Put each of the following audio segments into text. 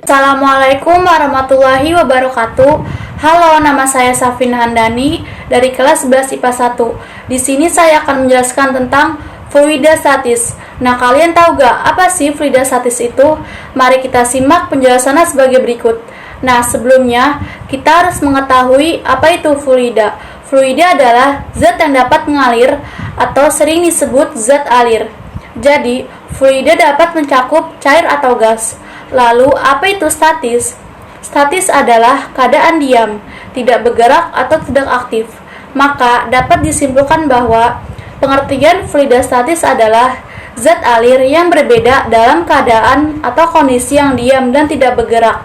Assalamualaikum warahmatullahi wabarakatuh. Halo, nama saya Safin Handani dari kelas 11 IPA 1. Di sini saya akan menjelaskan tentang fluida statis. Nah, kalian tahu gak apa sih fluida statis itu? Mari kita simak penjelasannya sebagai berikut. Nah, sebelumnya kita harus mengetahui apa itu fluida. Fluida adalah zat yang dapat mengalir atau sering disebut zat alir. Jadi, fluida dapat mencakup cair atau gas. Lalu, apa itu statis? Statis adalah keadaan diam, tidak bergerak atau tidak aktif. Maka, dapat disimpulkan bahwa pengertian fluida statis adalah zat alir yang berbeda dalam keadaan atau kondisi yang diam dan tidak bergerak.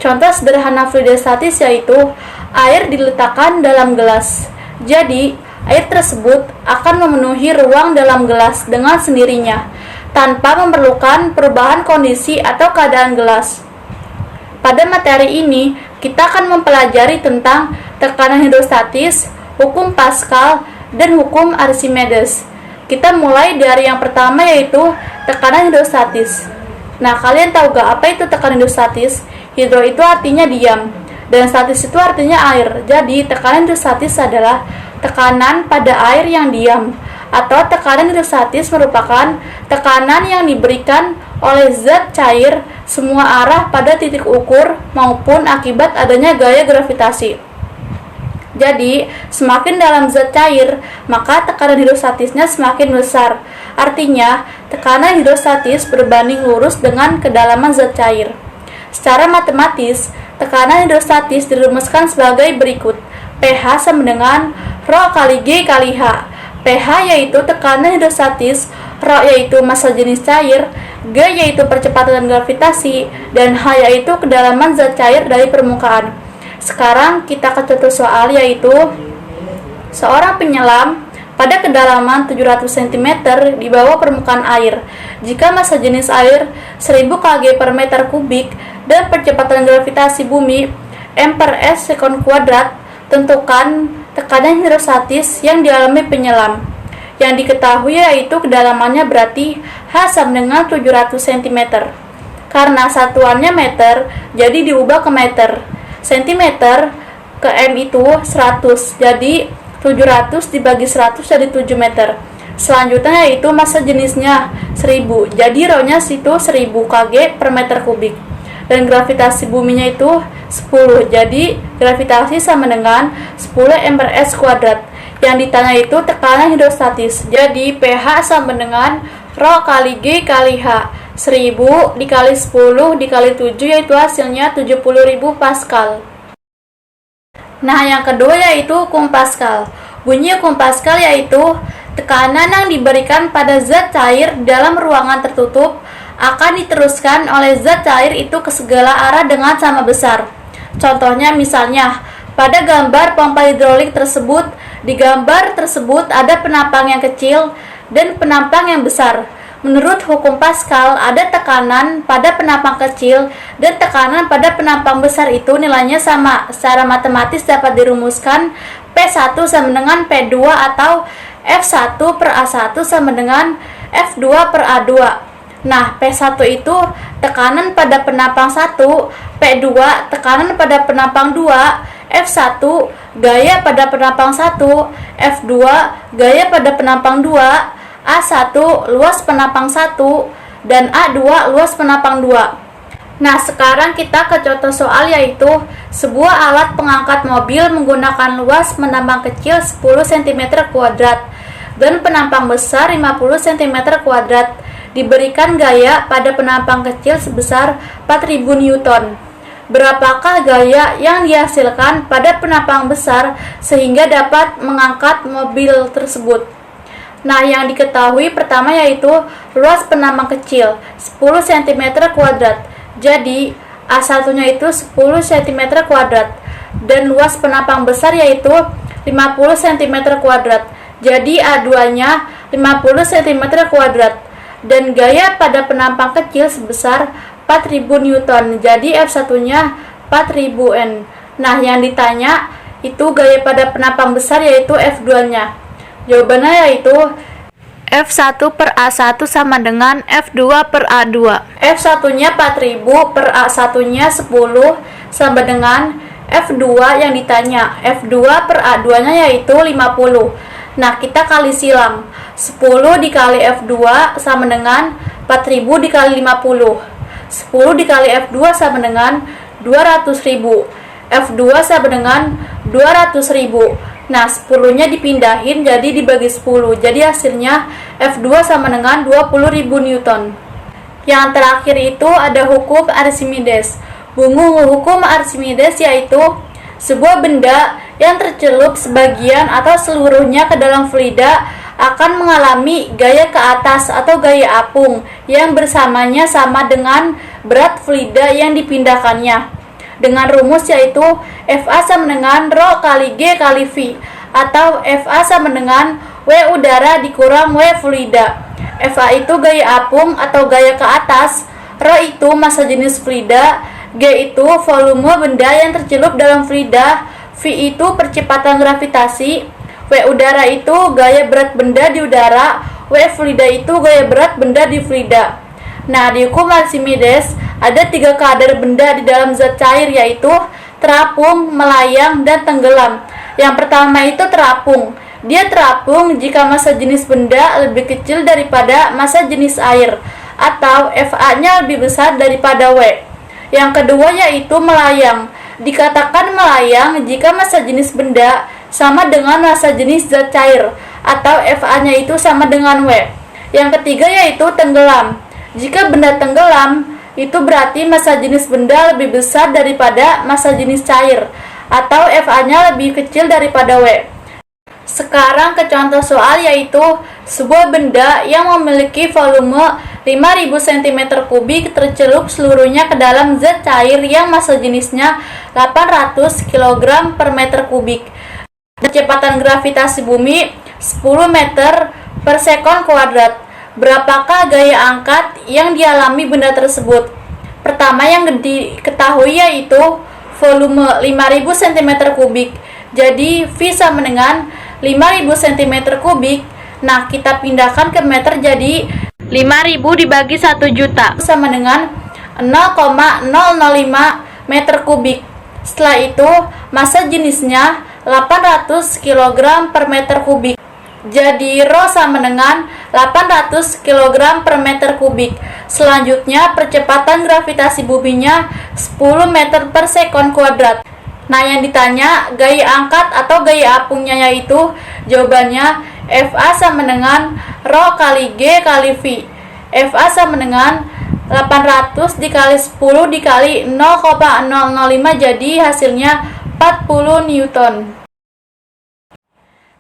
Contoh sederhana fluida statis yaitu air diletakkan dalam gelas. Jadi, air tersebut akan memenuhi ruang dalam gelas dengan sendirinya, tanpa memerlukan perubahan kondisi atau keadaan gelas. Pada materi ini, kita akan mempelajari tentang tekanan hidrostatis, hukum Pascal, dan hukum Archimedes. Kita mulai dari yang pertama yaitu tekanan hidrostatis. Nah, kalian tahu gak apa itu tekanan hidrostatis? Hidro itu artinya diam, dan statis itu artinya air. Jadi, tekanan hidrostatis adalah tekanan pada air yang diam, atau tekanan hidrostatis merupakan tekanan yang diberikan oleh zat cair semua arah pada titik ukur maupun akibat adanya gaya gravitasi. Jadi, semakin dalam zat cair, maka tekanan hidrostatisnya semakin besar. Artinya, tekanan hidrostatis berbanding lurus dengan kedalaman zat cair. Secara matematis, tekanan hidrostatis dirumuskan sebagai berikut. pH sama dengan Rho kali G kali H. pH yaitu tekanan hidrostatis, Rho yaitu massa jenis cair, G yaitu percepatan gravitasi, dan H yaitu kedalaman zat cair dari permukaan. Sekarang kita ke contoh soal yaitu seorang penyelam pada kedalaman 700 cm di bawah permukaan air. Jika massa jenis air 1000 kg per meter kubik dan percepatan gravitasi bumi m per s sekon kuadrat, tentukan tekanan hidrostatis yang dialami penyelam. Yang diketahui yaitu kedalamannya berarti H sama dengan 700 cm. Karena satuannya meter, jadi diubah ke meter. Centimeter ke M itu 100, jadi 700 dibagi 100 jadi 7 meter. Selanjutnya yaitu massa jenisnya 1000, jadi Rho-nya itu 1000 kg per meter kubik. Dan gravitasi buminya itu 10, jadi gravitasi sama dengan 10 m per s kuadrat. Yang ditanya itu tekanan hidrostatis, jadi pH sama dengan Rho kali G kali H. 1000 dikali 10 dikali 7 yaitu hasilnya 70.000 Pascal. Nah, yang kedua yaitu hukum Pascal. Bunyi hukum Pascal yaitu tekanan yang diberikan pada zat cair dalam ruangan tertutup akan diteruskan oleh zat cair itu ke segala arah dengan sama besar. Contohnya misalnya, pada gambar pompa hidrolik tersebut, di gambar tersebut ada penampang yang kecil dan penampang yang besar. Menurut hukum Pascal, ada tekanan pada penampang kecil dan tekanan pada penampang besar itu nilainya sama. Secara matematis dapat dirumuskan P1 sama dengan P2 atau F1 per A1 sama dengan F2 per A2. Nah, P1 itu tekanan pada penampang 1, P2 tekanan pada penampang 2, F1 gaya pada penampang 1, F2 gaya pada penampang 2, A1 luas penampang 1, dan A2 luas penampang 2. Nah, sekarang kita ke contoh soal yaitu sebuah alat pengangkat mobil menggunakan luas penampang kecil 10 cm kuadrat dan penampang besar 50 cm kuadrat. Diberikan gaya pada penampang kecil sebesar 4000 Newton. Berapakah gaya yang dihasilkan pada penampang besar sehingga dapat mengangkat mobil tersebut? Nah, yang diketahui pertama yaitu luas penampang kecil 10 cm kuadrat. Jadi, A1-nya itu 10 cm kuadrat dan luas penampang besar yaitu 50 cm kuadrat. Jadi, A2-nya 50 cm kuadrat. Dan gaya pada penampang kecil sebesar 4000 Newton, jadi F1-nya 4000 N. Nah, yang ditanya itu gaya pada penampang besar yaitu F2-nya. Jawabannya yaitu F1 per A1 sama dengan F2 per A2. F1-nya 4000 per A1-nya 10 sama dengan F2 yang ditanya. F2 per A2-nya yaitu 50. Nah, kita kali silang. 10 dikali F2 sama dengan 4000 dikali 50. 10 dikali F2 sama dengan 200.000. F2 sama dengan 200.000. Nah, 10-nya dipindahin jadi dibagi 10. Jadi hasilnya F2 sama dengan 20.000 Newton. Yang terakhir itu ada hukum Archimedes. Bungu hukum Archimedes yaitu sebuah benda yang tercelup sebagian atau seluruhnya ke dalam fluida akan mengalami gaya ke atas atau gaya apung yang bersamanya sama dengan berat fluida yang dipindahkannya. Dengan rumus yaitu FA sama dengan Rho kali G kali V, atau FA sama dengan W udara dikurang W fluida. FA itu gaya apung atau gaya ke atas, Rho itu massa jenis fluida, G itu volume benda yang tercelup dalam fluida, V itu percepatan gravitasi, W udara itu gaya berat benda di udara, W fluida itu gaya berat benda di fluida. Nah, di hukum Archimedes ada 3 kadar benda di dalam zat cair yaitu terapung, melayang, dan tenggelam. Yang pertama itu terapung. Dia terapung jika massa jenis benda lebih kecil daripada massa jenis air atau FA-nya lebih besar daripada W. Yang kedua yaitu melayang. Dikatakan melayang jika massa jenis benda sama dengan massa jenis zat cair atau FA-nya itu sama dengan W. Yang ketiga yaitu tenggelam. Jika benda tenggelam, itu berarti massa jenis benda lebih besar daripada massa jenis cair atau FA-nya lebih kecil daripada W. Sekarang ke contoh soal yaitu sebuah benda yang memiliki volume 5000 cm3 tercelup seluruhnya ke dalam zat cair yang massa jenisnya 800 kg per meter kubik. Kecepatan gravitasi bumi 10 meter per sekon kuadrat. Berapakah gaya angkat yang dialami benda tersebut? Pertama yang diketahui yaitu volume 5000 cm3. Jadi V sama dengan 5000 cm3. Nah, kita pindahkan ke meter jadi 5000 dibagi 1 juta sama dengan 0,005 meter kubik. Setelah itu, massa jenisnya 800 kg per meter kubik. Jadi Rho sama dengan 800 kg per meter kubik. Selanjutnya percepatan gravitasi buminya 10 meter per sekon kuadrat. Nah, yang ditanya gaya angkat atau gaya apungnya yaitu jawabannya FA sama dengan Rho kali G kali V. FA sama dengan 800 dikali 10 dikali 0,005 jadi hasilnya 40 Newton.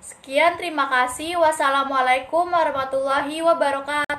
Sekian, terima kasih. Wassalamualaikum warahmatullahi wabarakatuh.